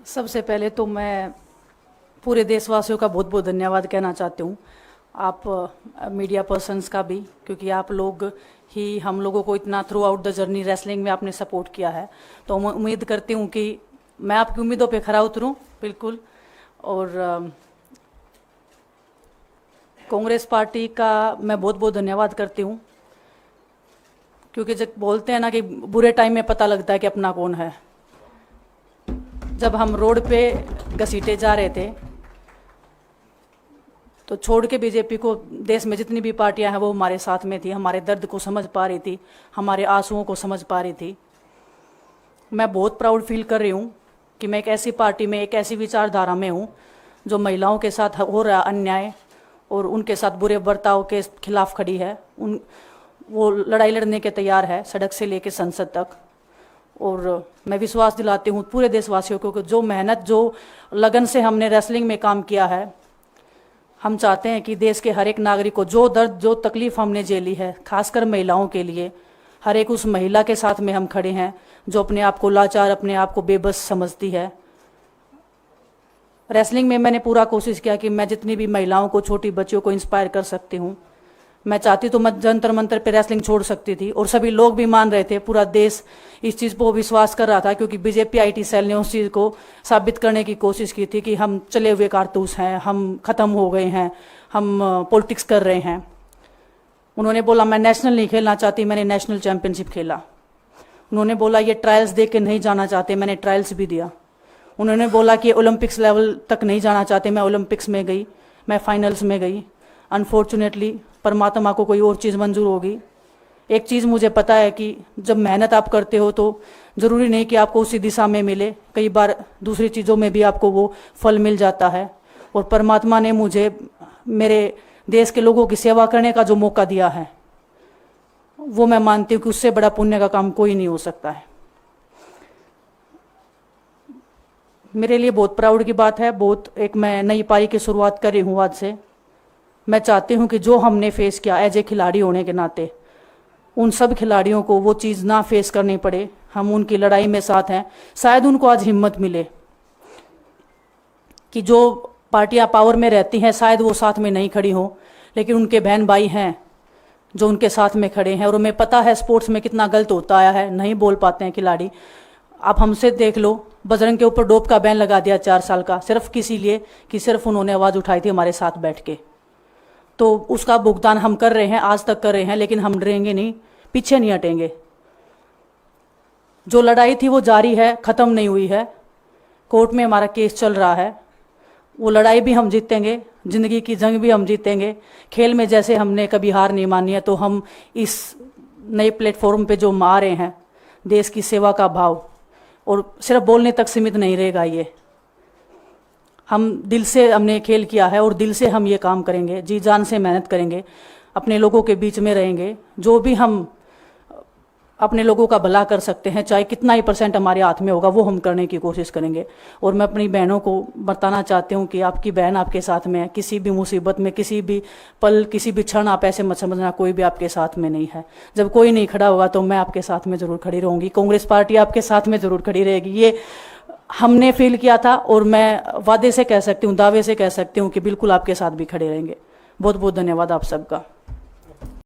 सबसे पहले तो मैं पूरे देशवासियों का बहुत बहुत धन्यवाद कहना चाहती हूँ। आप मीडिया पर्सन्स का भी, क्योंकि आप लोग ही हम लोगों को इतना through out the journey wrestling में आपने सपोर्ट किया है। तो मैं उम्मीद करती हूँ कि मैं आपकी उम्मीदों पे खरा उतरूँ बिल्कुल। और कांग्रेस पार्टी का मैं बहुत बहुत धन्यवाद करती हूँ, क्योंकि जब बोलते हैं ना कि बुरे टाइम में पता लगता है कि अपना कौन है। जब हम रोड पे घसीटे जा रहे थे तो छोड़ के बीजेपी को, देश में जितनी भी पार्टियां हैं वो हमारे साथ में थी, हमारे दर्द को समझ पा रही थी, हमारे आंसुओं को समझ पा रही थी। मैं बहुत प्राउड फील कर रही हूँ कि मैं एक ऐसी पार्टी में, एक ऐसी विचारधारा में हूँ जो महिलाओं के साथ हो रहा अन्याय और उनके साथ बुरे बर्ताव के खिलाफ खड़ी है। वो लड़ाई लड़ने के तैयार है, सड़क से लेकर संसद तक। और मैं विश्वास दिलाती हूँ पूरे देशवासियों को कि जो मेहनत, जो लगन से हमने रेसलिंग में काम किया है, हम चाहते हैं कि देश के हर एक नागरिक को जो दर्द, जो तकलीफ हमने झेली है, खासकर महिलाओं के लिए, हर एक उस महिला के साथ में हम खड़े हैं जो अपने आप को लाचार, अपने आप को बेबस समझती है। रेसलिंग में मैंने पूरा कोशिश किया कि मैं जितनी भी महिलाओं को, छोटी बच्चियों को इंस्पायर कर सकती हूँ। मैं चाहती तो मैं जंतर मंतर पे रेसलिंग छोड़ सकती थी, और सभी लोग भी मान रहे थे, पूरा देश इस चीज़ को विश्वास कर रहा था, क्योंकि बीजेपी आईटी सेल ने उस चीज़ को साबित करने की कोशिश की थी कि हम चले हुए कारतूस हैं, हम ख़त्म हो गए हैं, हम पॉलिटिक्स कर रहे हैं। उन्होंने बोला मैं नेशनल नहीं खेलना चाहती, मैंने नेशनल चैम्पियनशिप खेला। उन्होंने बोला ये ट्रायल्स दे के नहीं जाना चाहते, मैंने ट्रायल्स भी दिया। उन्होंने बोला कि ओलंपिक्स लेवल तक नहीं जाना चाहते, मैं ओलंपिक्स में गई, मैं फाइनल्स में गई। अनफॉर्चुनेटली परमात्मा को कोई और चीज़ मंजूर होगी। एक चीज़ मुझे पता है कि जब मेहनत आप करते हो तो ज़रूरी नहीं कि आपको उसी दिशा में मिले, कई बार दूसरी चीज़ों में भी आपको वो फल मिल जाता है। और परमात्मा ने मुझे मेरे देश के लोगों की सेवा करने का जो मौका दिया है, वो मैं मानती हूँ कि उससे बड़ा पुण्य का काम कोई नहीं हो सकता है। मेरे लिए बहुत प्राउड की बात है। बहुत एक मैं नई पारी की शुरुआत कर रही हूँ आज से। मैं चाहती हूँ कि जो हमने फेस किया एज ए खिलाड़ी होने के नाते, उन सब खिलाड़ियों को वो चीज़ ना फेस करनी पड़े। हम उनकी लड़ाई में साथ हैं। शायद उनको आज हिम्मत मिले कि जो पार्टियां पावर में रहती हैं शायद वो साथ में नहीं खड़ी हों, लेकिन उनके बहन भाई हैं जो उनके साथ में खड़े हैं। और हमें पता है स्पोर्ट्स में कितना गलत होता आया है, नहीं बोल पाते हैं खिलाड़ी। आप हमसे देख लो, बजरंग के ऊपर डोप का बैन लगा दिया 4 साल का, सिर्फ किसी लिए कि सिर्फ उन्होंने आवाज़ उठाई थी हमारे साथ बैठ के। तो उसका भुगतान हम कर रहे हैं, आज तक कर रहे हैं, लेकिन हम डरेंगे नहीं, पीछे नहीं हटेंगे। जो लड़ाई थी वो जारी है, ख़त्म नहीं हुई है। कोर्ट में हमारा केस चल रहा है, वो लड़ाई भी हम जीतेंगे, ज़िंदगी की जंग भी हम जीतेंगे। खेल में जैसे हमने कभी हार नहीं मानी है, तो हम इस नए प्लेटफॉर्म पे जो आ रहे हैं, देश की सेवा का भाव, और सिर्फ बोलने तक सीमित नहीं रहेगा ये। हम दिल से हमने खेल किया है और दिल से हम ये काम करेंगे, जी जान से मेहनत करेंगे, अपने लोगों के बीच में रहेंगे। जो भी हम अपने लोगों का भला कर सकते हैं, चाहे कितना ही % हमारे हाथ में होगा, वो हम करने की कोशिश करेंगे। और मैं अपनी बहनों को बताना चाहती हूँ कि आपकी बहन आपके साथ में है। किसी भी मुसीबत में, किसी भी पल, किसी भी क्षण आप ऐसे मत समझना कोई भी आपके साथ में नहीं है। जब कोई नहीं खड़ा होगा तो मैं आपके साथ में ज़रूर खड़ी रहूँगी, कांग्रेस पार्टी आपके साथ में ज़रूर खड़ी रहेगी। ये हमने फील किया था, और मैं वादे से कह सकती हूँ, दावे से कह सकती हूँ कि बिल्कुल आपके साथ भी खड़े रहेंगे। बहुत बहुत धन्यवाद आप सबका।